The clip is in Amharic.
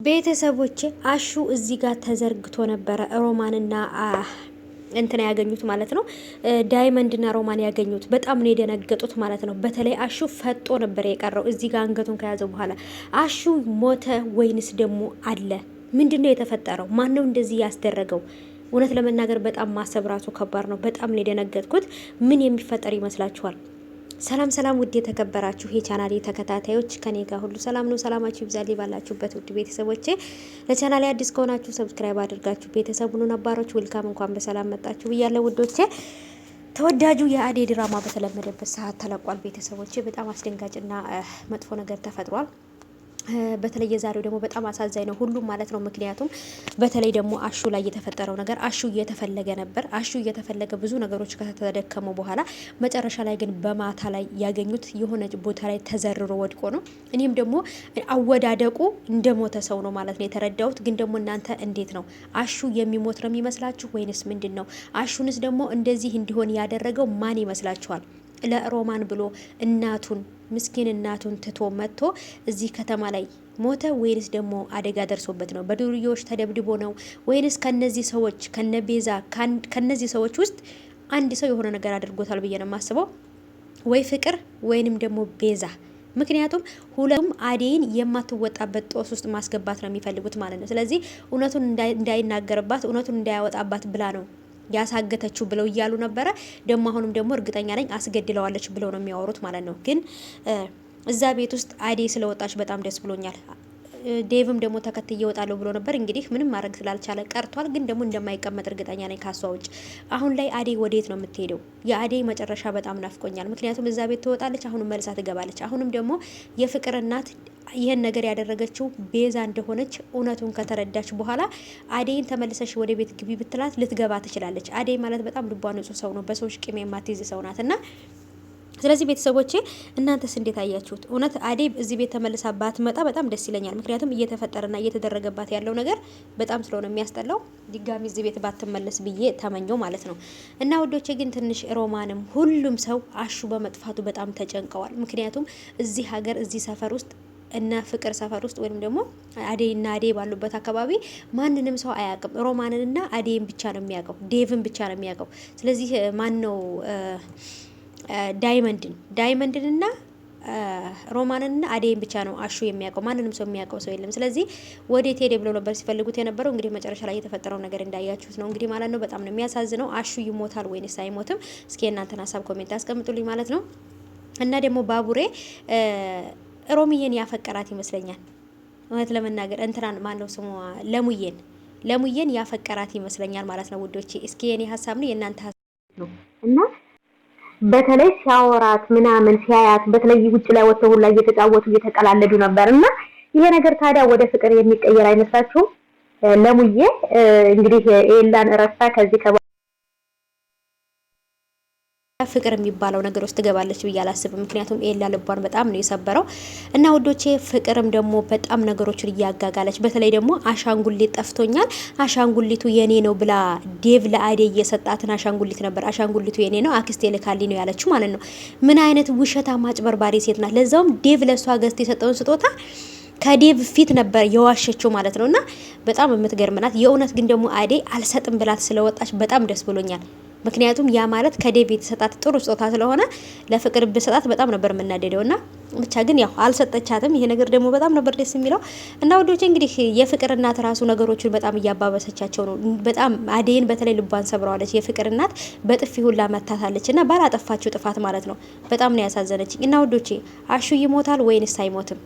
ቤተሰቦቼ አሹ እዚህ ጋር ተዘርግቶ ነበረ ሮማንና እንትና ያገኙት ማለት ነው። ዳይመንድና ሮማን ያገኙት በጣም ነው የደነገጡት ማለት ነው። በተለይ አሹ ፈጦ ነበር የቀረው እዚህ ጋር አንገቱን ከያዘው በኋላ አሹ ሞተ ወይንስ ደግሞ አለ? ምንድነው የተፈጠረው? ማን ነው እንደዚህ ያስደረገው? እውነት ለመናገር በጣም ማሰብ ራሱ ከባድ ነው። በጣም ነው የደነገጥኩት። ምን የሚፈጠር ይመስላችኋል? ሰላም ሰላም፣ ውድ የተከበራችሁ የቻናሌ ተከታታዮች ከኔ ጋር ሁሉ ሰላም ነው። ሰላማችሁ ይብዛልኝ ባላችሁበት ውድ ቤተሰቦቼ። ለቻናሌ አዲስ ከሆናችሁ ሰብስክራይብ አድርጋችሁ ቤተሰቡን ነባሮች ዌልካም፣ እንኳን በሰላም መጣችሁ ብያለሁ ውዶቼ። ተወዳጁ የአደይ ድራማ በተለመደበት ሰዓት ተለቋል ቤተሰቦቼ። በጣም አስደንጋጭና መጥፎ ነገር ተፈጥሯል። በተለይ የዛሬው ደግሞ በጣም አሳዛኝ ነው ሁሉም ማለት ነው። ምክንያቱም በተለይ ደግሞ አሹ ላይ የተፈጠረው ነገር አሹ እየተፈለገ ነበር። አሹ እየተፈለገ ብዙ ነገሮች ከተደከሙ በኋላ መጨረሻ ላይ ግን በማታ ላይ ያገኙት የሆነ ቦታ ላይ ተዘርሮ ወድቆ ነው። እኔም ደግሞ አወዳደቁ እንደሞተ ሰው ነው ማለት ነው የተረዳሁት። ግን ደግሞ እናንተ እንዴት ነው አሹ የሚሞት ነው የሚመስላችሁ ወይንስ ምንድን ነው? አሹንስ ደግሞ እንደዚህ እንዲሆን ያደረገው ማን ይመስላችኋል? ለሮማን ብሎ እናቱን ምስኪን እናቱን ትቶ መጥቶ እዚህ ከተማ ላይ ሞተ ወይንስ ደግሞ አደጋ ደርሶበት ነው? በዱርዮች ተደብድቦ ነው ወይንስ ከነዚህ ሰዎች ከነቤዛ ከነዚህ ሰዎች ውስጥ አንድ ሰው የሆነ ነገር አድርጎታል ብዬ ነው የማስበው። ወይ ፍቅር ወይንም ደግሞ ቤዛ። ምክንያቱም ሁለቱም አደይን የማትወጣበት ጦስ ውስጥ ማስገባት ነው የሚፈልጉት ማለት ነው። ስለዚህ እውነቱን እንዳይናገርባት እውነቱን እንዳያወጣባት ብላ ነው ያሳገተችው ብለው እያሉ ነበረ። ደግሞ አሁንም ደግሞ እርግጠኛ ነኝ አስገድለዋለች ብለው ነው የሚያወሩት ማለት ነው። ግን እዛ ቤት ውስጥ አደይ ስለወጣች በጣም ደስ ብሎኛል። ዴቭም ደግሞ ተከትዬ እወጣለሁ ብሎ ነበር። እንግዲህ ምንም ማድረግ ስላልቻለ ቀርቷል። ግን ደግሞ እንደማይቀመጥ እርግጠኛ ነኝ ካሷ ውጭ። አሁን ላይ አደይ ወዴት ነው የምትሄደው? የአደይ መጨረሻ በጣም ናፍቆኛል። ምክንያቱም እዛ ቤት ትወጣለች፣ አሁንም መልሳ ትገባለች። አሁንም ደግሞ የፍቅር እናት ይህን ነገር ያደረገችው ቤዛ እንደሆነች እውነቱን ከተረዳች በኋላ አደይን ተመልሰሽ ወደ ቤት ግቢ ብትላት ልትገባ ትችላለች። አደይ ማለት በጣም ልቧ ንጹህ ሰው ነው። በሰዎች ቂም የማትይዝ ሰው ናት እና ስለዚህ ቤተሰቦቼ እናንተስ እንዴት አያችሁት? እውነት አደይ እዚህ ቤት ተመልሳ ባትመጣ በጣም ደስ ይለኛል። ምክንያቱም እየተፈጠረና እየተደረገባት ያለው ነገር በጣም ስለሆነ የሚያስጠላው ድጋሚ እዚህ ቤት ባትመለስ ብዬ ተመኘው ማለት ነው። እና ውዶቼ ግን ትንሽ ሮማንም ሁሉም ሰው አሹ በመጥፋቱ በጣም ተጨንቀዋል። ምክንያቱም እዚህ ሀገር እዚህ ሰፈር ውስጥ እና ፍቅር ሰፈር ውስጥ ወይም ደግሞ አደይና አደይ ባሉበት አካባቢ ማንንም ሰው አያውቅም። ሮማንንና አደይን ብቻ ነው የሚያውቀው፣ ዴቭን ብቻ ነው የሚያውቀው። ስለዚህ ማን ነው ዳይመንድንና ሮማንንና አደይን ብቻ ነው አሹ የሚያውቀው። ማንንም ሰው የሚያውቀው ሰው የለም። ስለዚህ ወዴት ሄደ ብለው ነበር ሲፈልጉት የነበረው። እንግዲህ መጨረሻ ላይ የተፈጠረው ነገር እንዳያችሁት ነው እንግዲህ ማለት ነው። በጣም ነው የሚያሳዝነው። አሹ ይሞታል ወይንስ አይሞትም? እስኪ እናንተን ሀሳብ ኮሜንት አስቀምጡልኝ ማለት ነው። እና ደግሞ ባቡሬ ሮሚዬን ያፈቀራት ይመስለኛል። እውነት ለመናገር እንትናን ማነው ስሙ ለሙዬን ያፈቀራት ይመስለኛል ማለት ነው ውዶቼ። እስኪ የኔ ሀሳብ ነው የእናንተ ሀሳብ ነው። እና በተለይ ሲያወራት ምናምን ሲያያት በተለይ ውጭ ላይ ወጥተው ሁላ እየተጫወቱ እየተቀላለዱ ነበር። እና ይሄ ነገር ታዲያ ወደ ፍቅር የሚቀየር አይመስላችሁም? ለሙዬ እንግዲህ ኤላን ረስታ ከዚህ ፍቅር የሚባለው ነገር ውስጥ ትገባለች ብዬ አላስብም። ምክንያቱም ኤላ ልቧን በጣም ነው የሰበረው። እና ውዶቼ ፍቅርም ደግሞ በጣም ነገሮችን እያጋጋለች፣ በተለይ ደግሞ አሻንጉሊት ጠፍቶኛል፣ አሻንጉሊቱ የኔ ነው ብላ ዴቭ ለአደይ እየሰጣትን አሻንጉሊት ነበር። አሻንጉሊቱ የኔ ነው አክስቴ ልካልኝ ነው ያለችው ማለት ነው። ምን አይነት ውሸታ ማጭበርባሪ ሴት ናት! ለዛውም ዴቭ ለሷ ገዝቶ የሰጠውን ስጦታ ከዴቭ ፊት ነበር የዋሸችው ማለት ነው። እና በጣም የምትገርም ናት የእውነት። ግን ደግሞ አደይ አልሰጥም ብላት ስለወጣች በጣም ደስ ብሎኛል። ምክንያቱም ያ ማለት ከዴቭ የተሰጣት ጥሩ ስጦታ ስለሆነ ለፍቅር ብሰጣት በጣም ነበር የምናደደው። እና ብቻ ግን ያው አልሰጠቻትም። ይሄ ነገር ደግሞ በጣም ነበር ደስ የሚለው። እና ወዶቼ እንግዲህ የፍቅር እናት ራሱ ነገሮችን በጣም እያባበሰቻቸው ነው። በጣም አደይን በተለይ ልቧን ሰብረዋለች። የፍቅር እናት በጥፊ ሁላ መታታለች። እና ባላጠፋችው ጥፋት ማለት ነው። በጣም ነው ያሳዘነችኝ። እና ወዶቼ አሹ ይሞታል ወይንስ አይሞትም?